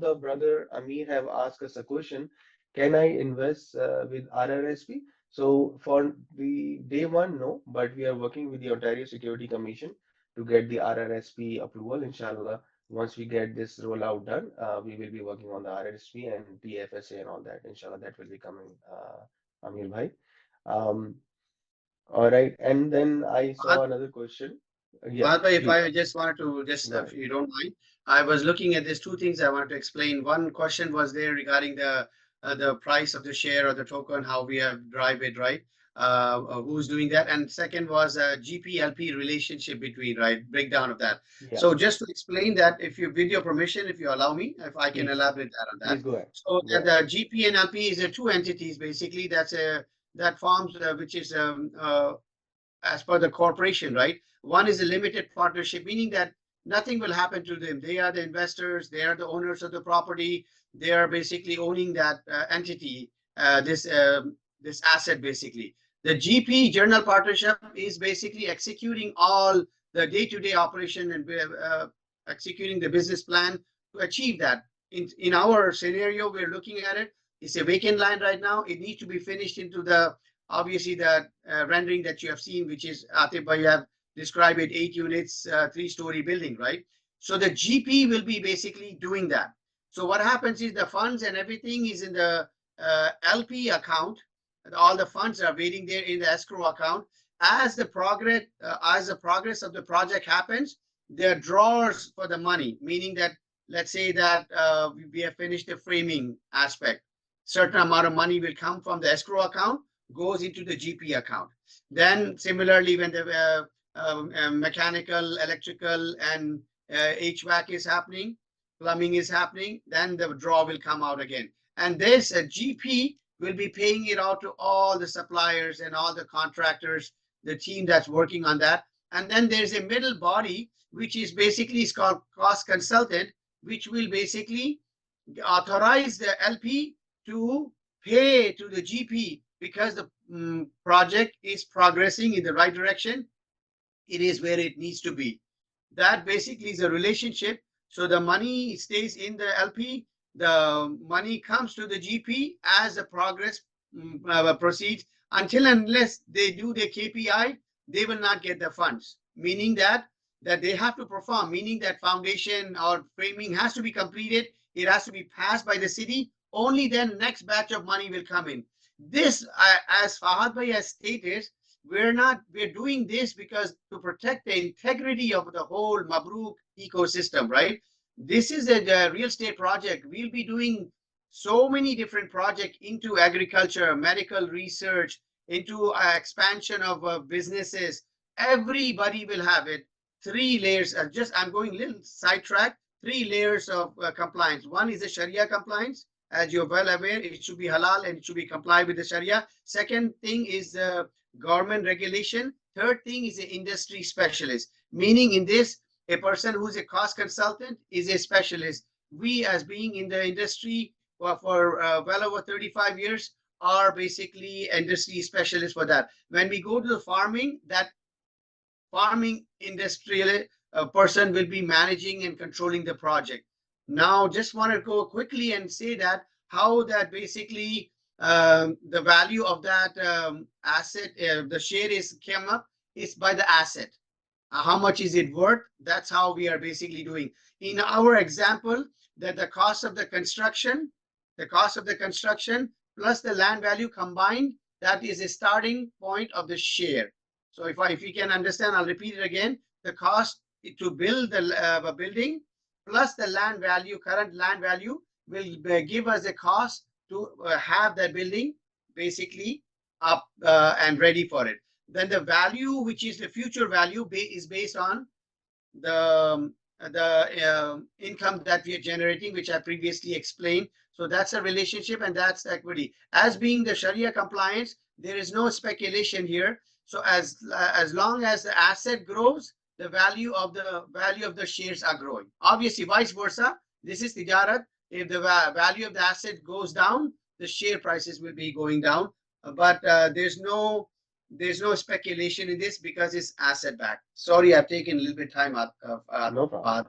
the brother Amir have asked us a question. Can I invest with RRSP? So for the day one, no, but we are working with the Ontario Security Commission to get the RRSP approval. Inshallah, once we get this rollout done, we will be working on the RRSP and TFSA and all that. Inshallah, that will be coming, Amir bhai. Um, all right, and then I saw another question. Yeah, Bharat bhai, if please I just wanted to just, go if ahead. you don't mind, I was looking at these two things I wanted to explain. One question was there regarding the price of the share or the token, how we have drive it, right? Who's doing that? And second was GP-LP relationship between, right? Breakdown of that. Yeah, So just to explain that, if you, with your permission, if you allow me, if I can please, elaborate that on that. please go ahead. So Go ahead. the GP and LP is the two entities basically. That's a that forms which is as per the corporation, right? One is a limited partnership, meaning that nothing will happen to them. They are the investors, they are the owners of the property, they are basically owning that entity, this asset basically. The GP general partnership is basically executing all the day-to-day operation and executing the business plan to achieve that. In our scenario, we're looking at it. It's a vacant land right now. It needs to be finished into the obviously the rendering that you have seen, which is Atif Bhai have described it, 8 units, 3-story building, right? So the GP will be basically doing that. So what happens is the funds and everything is in the LP account. All the funds are waiting there in the escrow account. As the progress of the project happens, there are drawers for the money, meaning that let's say that we have finished the framing aspect. Certain amount of money will come from the escrow account, goes into the GP account. Then similarly, when the mechanical, electrical, and HVAC is happening, plumbing is happening, then the draw will come out again. And this GP will be paying it out to all the suppliers and all the contractors, the team that's working on that. And then there's a middle body, which is basically is called cost consultant, which will basically authorize the LP to pay to the GP because the project is progressing in the right direction. It is where it needs to be. That basically is a relationship. So the money stays in the LP. The money comes to the GP as the progress proceeds. Until unless they do their KPI, they will not get the funds. Meaning that they have to perform. Meaning that foundation or framing has to be completed. It has to be passed by the city. Only then next batch of money will come in. This, as Fahad Bhai has stated, we're doing this because to protect the integrity of the whole Mabrook ecosystem, right? This is a real estate project. We'll be doing so many different projects into agriculture, medical research, into expansion of businesses. Everybody will have it. Three layers. I'm going a little sidetrack. Three layers of compliance. One is the Sharia compliance. As you're well aware, it should be halal and it should be complied with the Sharia. Second thing is government regulation. Third thing is the industry specialist. Meaning in this, a person who's a cost consultant is a specialist. We, as being in the industry for well over 35 years, are basically industry specialists for that. When we go to the farming, that farming industrial person will be managing and controlling the project. Now, just want to go quickly and say that how that basically the value of that asset, the share is came up is by the asset. How much is it worth? That's how we are basically doing. In our example, that the cost of the construction plus the land value combined, that is a starting point of the share. So if you can understand, I'll repeat it again. The cost to build the building plus the land value, current land value, will give us a cost to have that building basically up and ready for it. Then the value, which is the future value, is based on the income that we are generating, which I previously explained. So that's a relationship and that's equity. As being the Sharia compliance, there is no speculation here. So as long as the asset grows, the value of the shares are growing. Obviously, vice versa. This is tijarat. If the value of the asset goes down, the share prices will be going down. But there's no speculation in this because it's asset backed. Sorry, I've taken a little bit time out. No problem.